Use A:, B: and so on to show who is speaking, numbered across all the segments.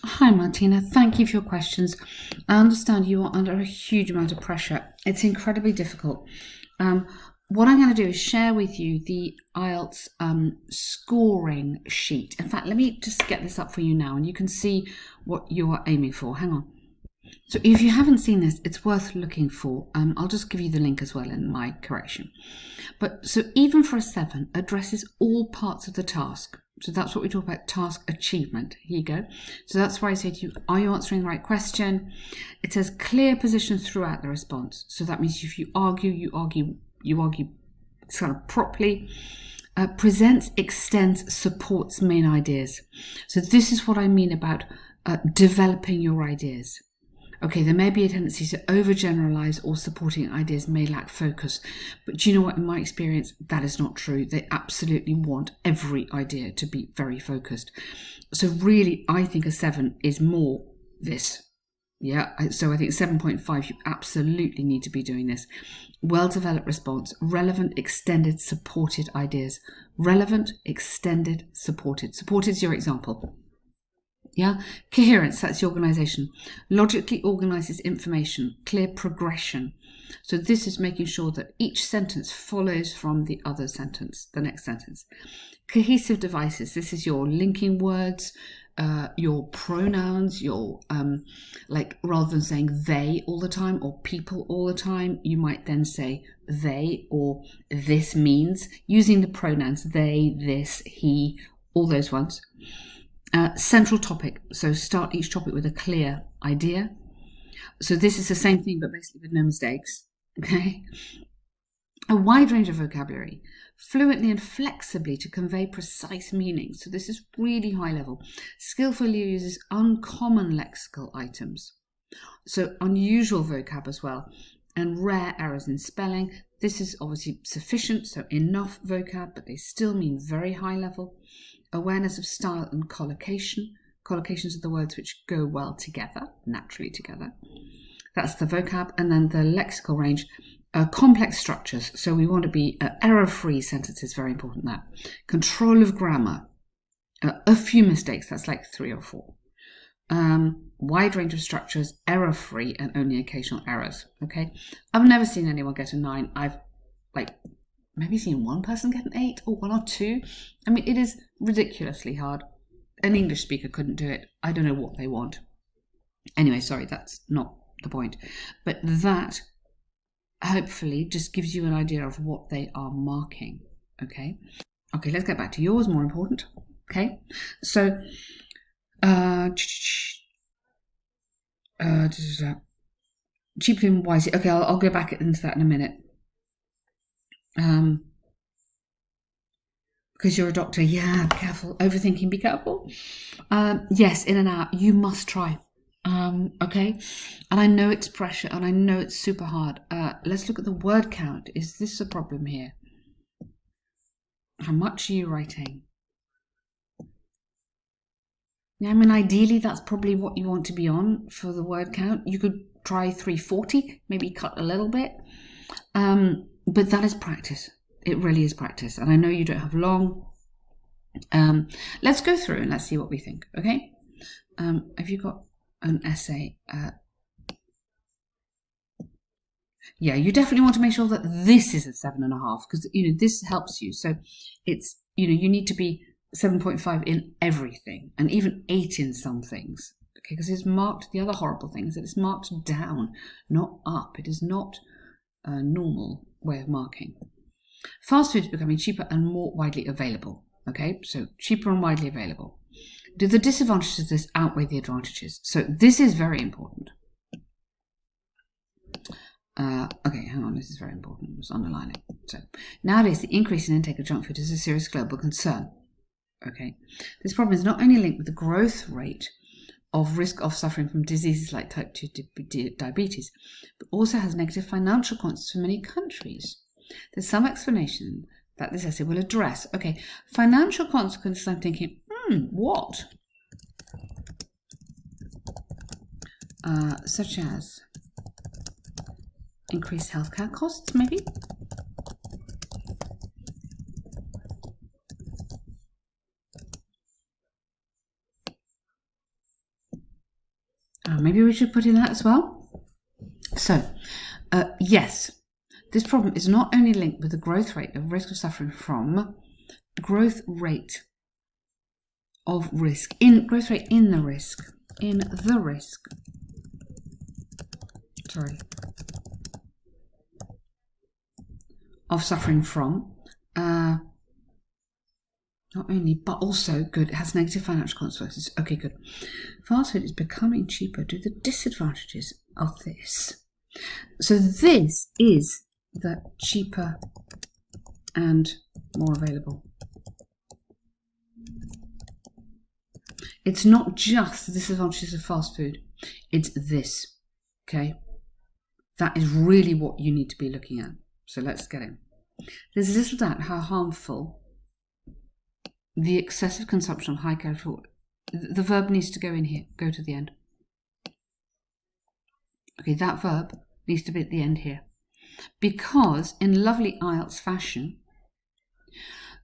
A: Hi Martina, thank you for your questions. I understand you are under a huge amount of pressure. It's incredibly difficult. What I'm going to do is share with you the IELTS scoring sheet. In fact, let me just get this up for you now and you can see what you are aiming for. Hang on. So if you haven't seen this, it's worth looking for. I'll just give you the link as well in my correction. But so even for a 7, addresses all parts of the task. So that's what we talk about, task achievement. Here you go. So that's why I say to you, are you answering the right question? It says clear position throughout the response. So that means if you argue, you argue kind of properly. Presents, extends, supports main ideas. So this is what I mean about developing your ideas. Okay, there may be a tendency to overgeneralize or supporting ideas may lack focus. But do you know what? In my experience, that is not true. They absolutely want every idea to be very focused. So really, I think a 7 is more this. Yeah, so I think 7.5, you absolutely need to be doing this. Well-developed response, relevant, extended, supported ideas. Relevant, extended, supported. Supported is your example. Yeah, coherence, that's the organization. Logically organizes information, clear progression. So this is making sure that each sentence follows from the other sentence, the next sentence. Cohesive devices, this is your linking words, your pronouns, your like rather than saying they all the time or people all the time, you might then say they or this means, using the pronouns they, this, he, all those ones. Central topic, so start each topic with a clear idea. So this is the same thing but basically with no mistakes. Okay. A wide range of vocabulary, fluently and flexibly to convey precise meaning. So this is really high level. Skillfully uses uncommon lexical items. So unusual vocab as well, and rare errors in spelling. This is obviously sufficient, so enough vocab, but they still mean very high level. Awareness of style and collocation. Collocations are the words which go well together, naturally together. That's the vocab. And then the lexical range, complex structures. So we want to be error-free sentences, very important that. Control of grammar. A few mistakes, that's like 3 or 4. Wide range of structures, error-free, and only occasional errors. Okay, I've never seen anyone get a 9. I've maybe seen one person get an 8 or 1 or 2. I mean, it is ridiculously hard. An English speaker couldn't do it. I don't know what they want. Anyway, sorry, that's not the point. But that hopefully just gives you an idea of what they are marking. Okay, let's get back to yours, more important. Okay, so cheaply and wisely. Okay, I'll go back into that in a minute. Because you're a doctor, yeah, be careful. Overthinking, be careful. Yes, in and out, you must try. Okay, and I know it's pressure and I know it's super hard. Let's look at the word count. Is this a problem here? How much are you writing? Now, I mean, ideally, that's probably what you want to be on for the word count. You could try 340, maybe cut a little bit. But that is practice. It really is practice. And I know you don't have long. Let's go through and let's see what we think, okay? Have you got an essay? Yeah, you definitely want to make sure that this is a 7.5 because, this helps you. So it's, you need to be 7.5 in everything and even 8 in some things, okay? Because it's marked, the other horrible thing is that it's marked down, not up. It is not a normal way of marking. Fast food is becoming cheaper and more widely available. Okay, so cheaper and widely available. Do the disadvantages of this outweigh the advantages? So this is very important. Okay, hang on, this is very important. Let's underline it. So nowadays, the increase in intake of junk food is a serious global concern. Okay, this problem is not only linked with the growth rate of risk of suffering from diseases like type 2 diabetes, but also has negative financial consequences for many countries. There's some explanation that this essay will address. Okay, financial consequences, I'm thinking, what? Such as increased healthcare costs, maybe? Maybe we should put in that as well. So, yes, this problem is not only linked with the growth rate of risk of suffering from growth rate of risk, growth rate in the risk, of suffering from, not only, but also, good, it has negative financial consequences. Okay, good. Fast food is becoming cheaper due to the disadvantages of this. So this is the cheaper and more available. It's not just the disadvantages of fast food, it's this, okay? That is really what you need to be looking at. So let's get in. There's little doubt how harmful the excessive consumption of high-calorie food. The verb needs to go in here, go to the end. Okay, that verb needs to be at the end here. Because in lovely IELTS fashion,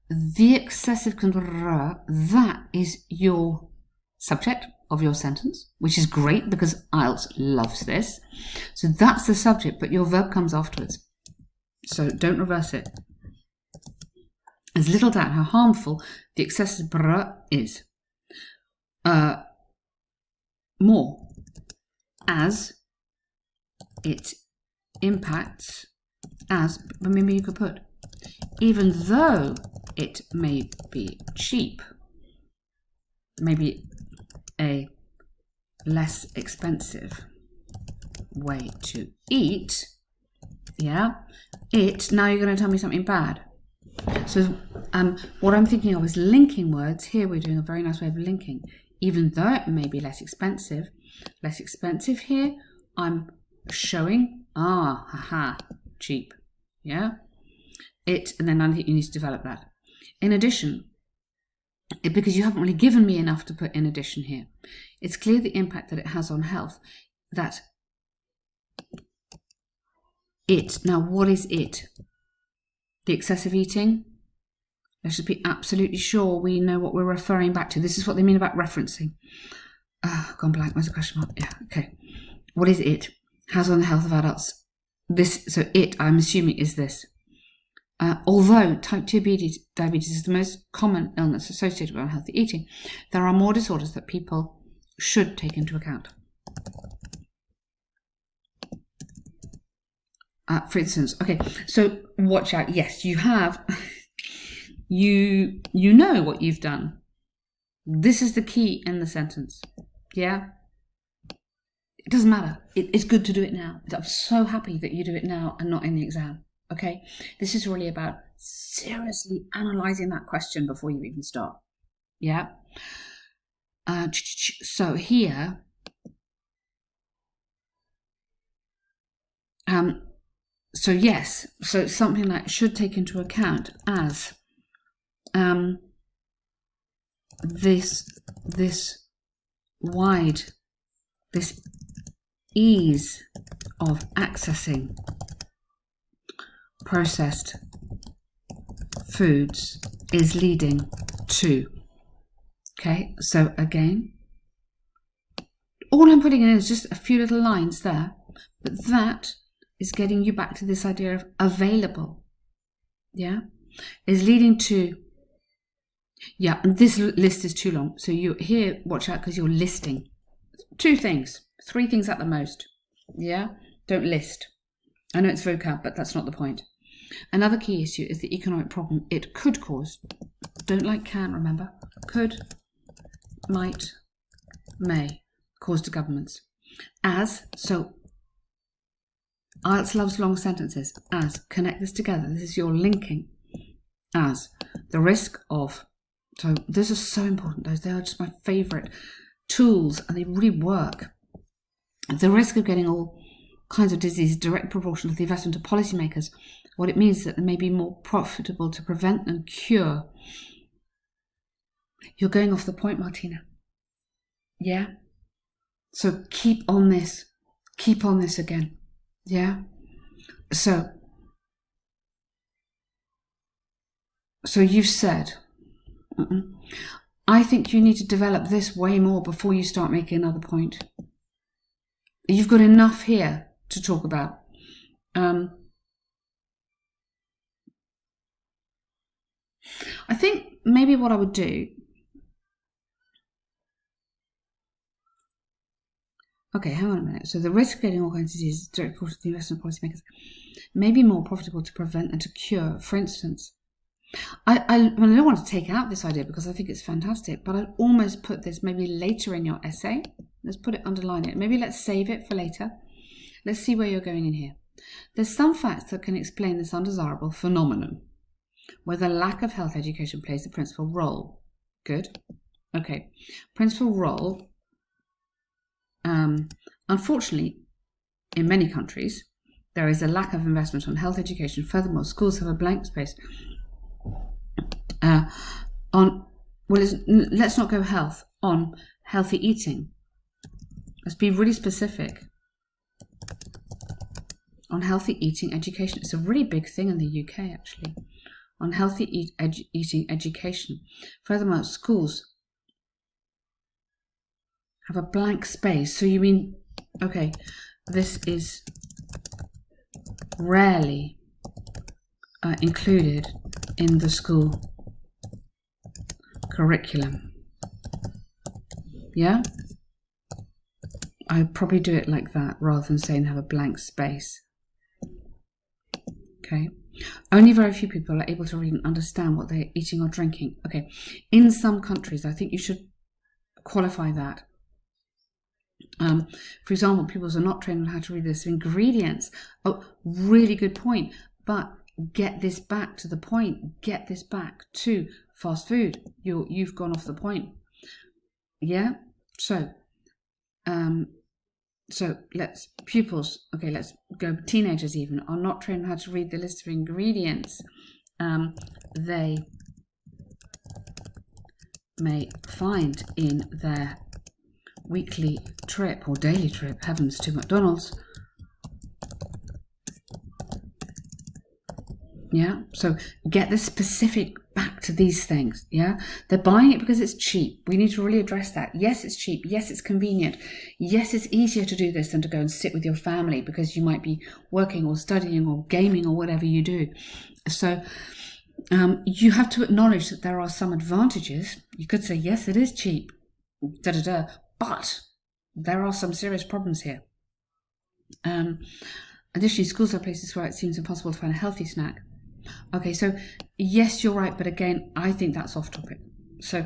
A: the excessive that is your subject of your sentence, which is great because IELTS loves this. So that's the subject, but your verb comes afterwards. So don't reverse it. There's little doubt how harmful the excessive is. More, as it impacts, but maybe you could put, even though it may be cheap, maybe a less expensive way to eat, now you're going to tell me something bad. So what I'm thinking of is linking words. Here we're doing a very nice way of linking. Even though it may be less expensive here, I'm showing, cheap, yeah? And then I think you need to develop that. In addition, because you haven't really given me enough to put in addition here, it's clear the impact that it has on health, that now what is it? The excessive eating? Let's just be absolutely sure we know what we're referring back to. This is what they mean about referencing. Gone blank, where's the question mark? Yeah, okay. What is it? Has on the health of adults? So it, I'm assuming, is this. Although type 2 diabetes is the most common illness associated with unhealthy eating, there are more disorders that people should take into account. For instance, okay, so watch out. Yes, you have, you know what you've done. This is the key in the sentence. Yeah? It doesn't matter. It's good to do it now. I'm so happy that you do it now and not in the exam. Okay? This is really about seriously analysing that question before you even start. Yeah? So here, so yes, so something like should take into account as this ease of accessing processed foods is leading to. Okay, so again, all I'm putting in is just a few little lines there, but that is getting you back to this idea of available. Yeah, is leading to. Yeah, and this list is too long. So you here, watch out because you're listing 2 things, 3 things at the most. Yeah, don't list. I know it's vocab, but that's not the point. Another key issue is the economic problem it could cause. Don't like can, remember. Could, might, may cause to governments. So IELTS loves long sentences. Connect this together. This is your linking. As the risk of, so this is so important. They are just my favourite tools and they really work. The risk of getting all kinds of disease direct proportion to the investment of policymakers. What it means is that they may be more profitable to prevent than cure. You're going off the point, Martina. Yeah? So keep on this. Keep on this again. Yeah? So you've said, I think you need to develop this way more before you start making another point. You've got enough here to talk about. I think maybe what I would do. Okay, hang on a minute. So the risk of getting all kinds of diseases is direct cause of the investment policymakers may be more profitable to prevent than to cure. For instance, I don't want to take out this idea because I think it's fantastic, but I'd almost put this maybe later in your essay. Let's put it, underline it. Maybe let's save it for later. Let's see where you're going in here. There's some facts that can explain this undesirable phenomenon, where the lack of health education plays the principal role. Good. Okay. Principal role. Unfortunately, in many countries, there is a lack of investment on health education. Furthermore, schools have a blank space let's not go health, on healthy eating. Let's be really specific. On healthy eating education. It's a really big thing in the UK, actually. On healthy eating education. Furthermore, schools have a blank space. So you mean, okay, this is rarely included in the school curriculum. Yeah? I'd probably do it like that rather than saying have a blank space. Okay. Only very few people are able to read and understand what they're eating or drinking. Okay. In some countries, I think you should qualify that. For example, pupils are not trained on how to read this ingredients. Oh, really good point. But get this back to the point. Get this back to fast food. You've gone off the point. Yeah. So let's pupils. Okay, let's go. Teenagers even are not trained on how to read the list of ingredients. They may find in their weekly trip or daily trip, heavens, to McDonald's. Yeah, so get the specific back to these things. Yeah, they're buying it because it's cheap. We need to really address that. Yes, it's cheap. Yes, it's convenient. Yes, it's easier to do this than to go and sit with your family because you might be working or studying or gaming or whatever you do. So you have to acknowledge that there are some advantages. You could say, yes, it is cheap, but there are some serious problems here. Additionally, schools are places where it seems impossible to find a healthy snack. Okay, so yes, you're right, but again, I think that's off topic. So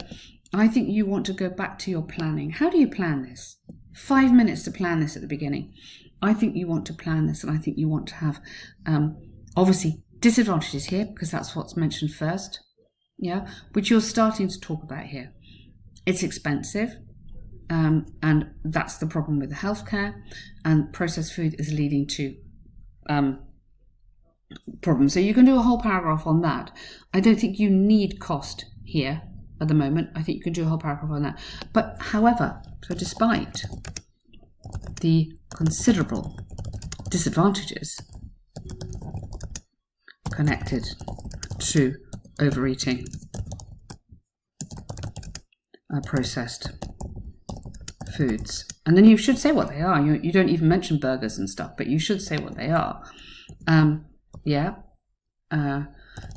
A: I think you want to go back to your planning. How do you plan this? 5 minutes to plan this at the beginning. I think you want to plan this, and I think you want to have, obviously, disadvantages here, because that's what's mentioned first, yeah, which you're starting to talk about here. It's expensive, and that's the problem with the healthcare, and processed food is leading to problems. So you can do a whole paragraph on that. I don't think you need cost here at the moment. I think you can do a whole paragraph on that. But however, so despite the considerable disadvantages connected to overeating processed foods, and then you should say what they are. You don't even mention burgers and stuff, but you should say what they are.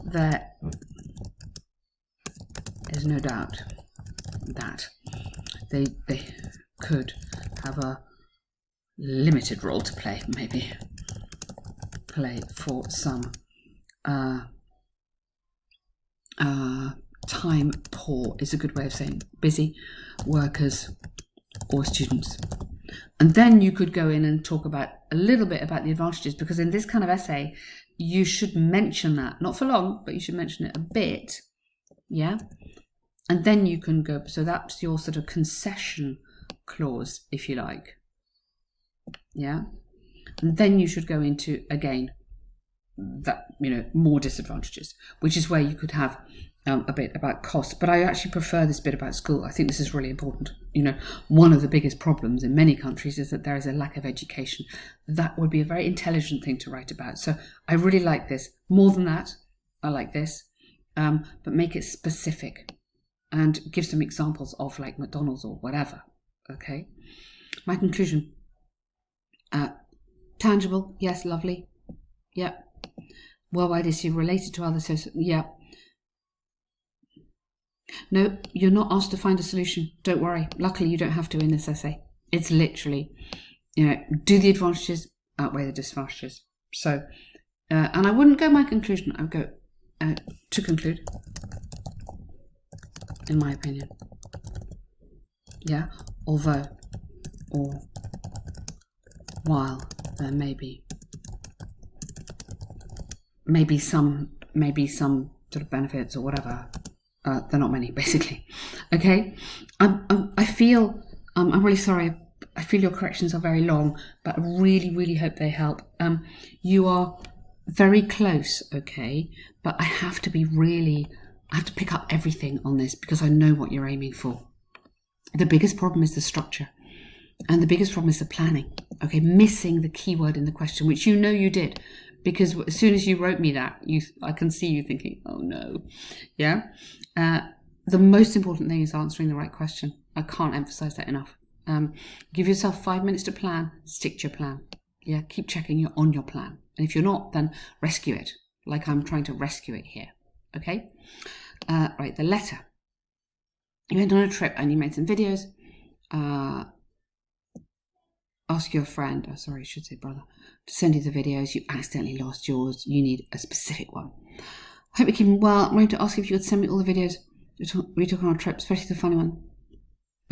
A: There is no doubt that they could have a limited role to play, maybe play for some time poor is a good way of saying busy workers or students. And then you could go in and talk about a little bit about the advantages, because in this kind of essay you should mention that, not for long, but you should mention it a bit, yeah. And then you can go, so that's your sort of concession clause, if you like, yeah. And then you should go into, again, that, more disadvantages, which is where you could have a bit about cost. But I actually prefer this bit about school. I think this is really important. One of the biggest problems in many countries is that there is a lack of education. That would be a very intelligent thing to write about. So I really like this. More than that, I like this, but make it specific and give some examples of like McDonald's or whatever. Okay. My conclusion. Tangible, yes, lovely. Yeah. Worldwide issue related to other social, yeah. No, you're not asked to find a solution. Don't worry. Luckily, you don't have to in this essay. It's literally, do the advantages outweigh the disadvantages. So, and I wouldn't go my conclusion. I would go to conclude, in my opinion. Yeah, although, or while there may be some sort of benefits or whatever, they're not many, basically. Okay, I feel I'm really sorry. I feel your corrections are very long, but I really hope they help. You are very close, okay, but I have to pick up everything on this because I know what you're aiming for. The biggest problem is the structure, and the biggest problem is the planning. Okay, missing the keyword in the question, which you know you did, because as soon as you wrote me that, I can see you thinking, oh no, yeah. The most important thing is answering the right question. I can't emphasize that enough. Give yourself 5 minutes to plan. Stick to your plan. Yeah, keep checking you're on your plan, and if you're not, then rescue it, like I'm trying to rescue it here. Okay, right. The letter. You went on a trip and you made some videos. Ask your friend, I should say brother, to send you the videos. You accidentally lost yours. You need a specific one. I hope you're keeping well. I'm going to ask if you would send me all the videos we took on our trip, especially the funny one.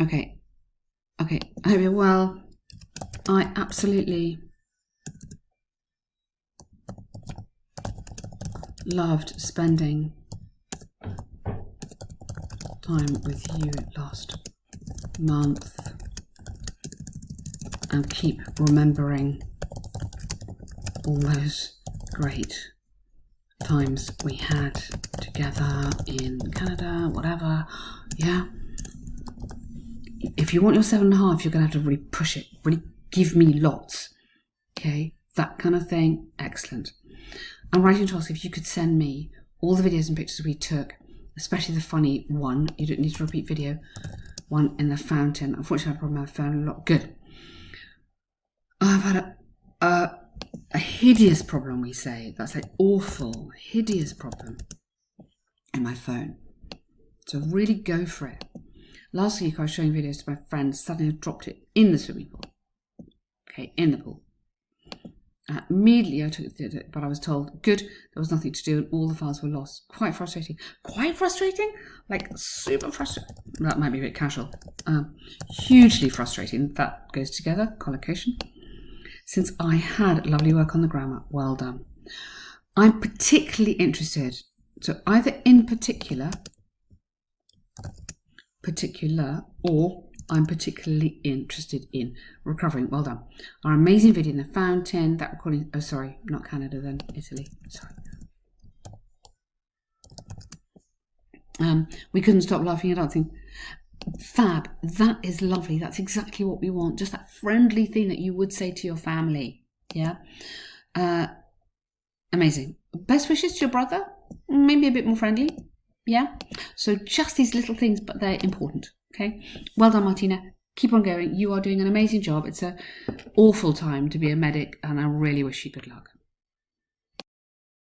A: Okay. I hope you're well. I absolutely loved spending time with you last month, and keep remembering all those great times we had together in Canada, whatever. Yeah, if you want your 7.5, you're gonna have to really push it, really give me lots. Okay, that kind of thing. Excellent. I'm writing to ask if you could send me all the videos and pictures we took, especially the funny one. You don't need to repeat video. One in the fountain. Unfortunately, I probably found a lot. Good. I've had a hideous problem, we say. That's like awful, hideous problem in my phone. So really go for it. Last week I was showing videos to my friends. Suddenly I dropped it in the swimming pool. Okay, in the pool. Immediately I did it, but I was told, good, there was nothing to do and all the files were lost. Quite frustrating. Quite frustrating? Like super frustrating. That might be a bit casual. Hugely frustrating. That goes together. Collocation. Since I had lovely work on the grammar. Well done. I'm particularly interested, so either in particular, or I'm particularly interested in recovering. Well done. Our amazing video in the fountain, that recording, oh sorry, not Canada then, Italy, sorry. We couldn't stop laughing and dancing. Fab, that is lovely. That's exactly what we want. Just that friendly thing that you would say to your family. Yeah. Amazing. Best wishes to your brother. Maybe a bit more friendly. Yeah. So just these little things, but they're important. Okay. Well done, Martina. Keep on going. You are doing an amazing job. It's an awful time to be a medic, and I really wish you good luck.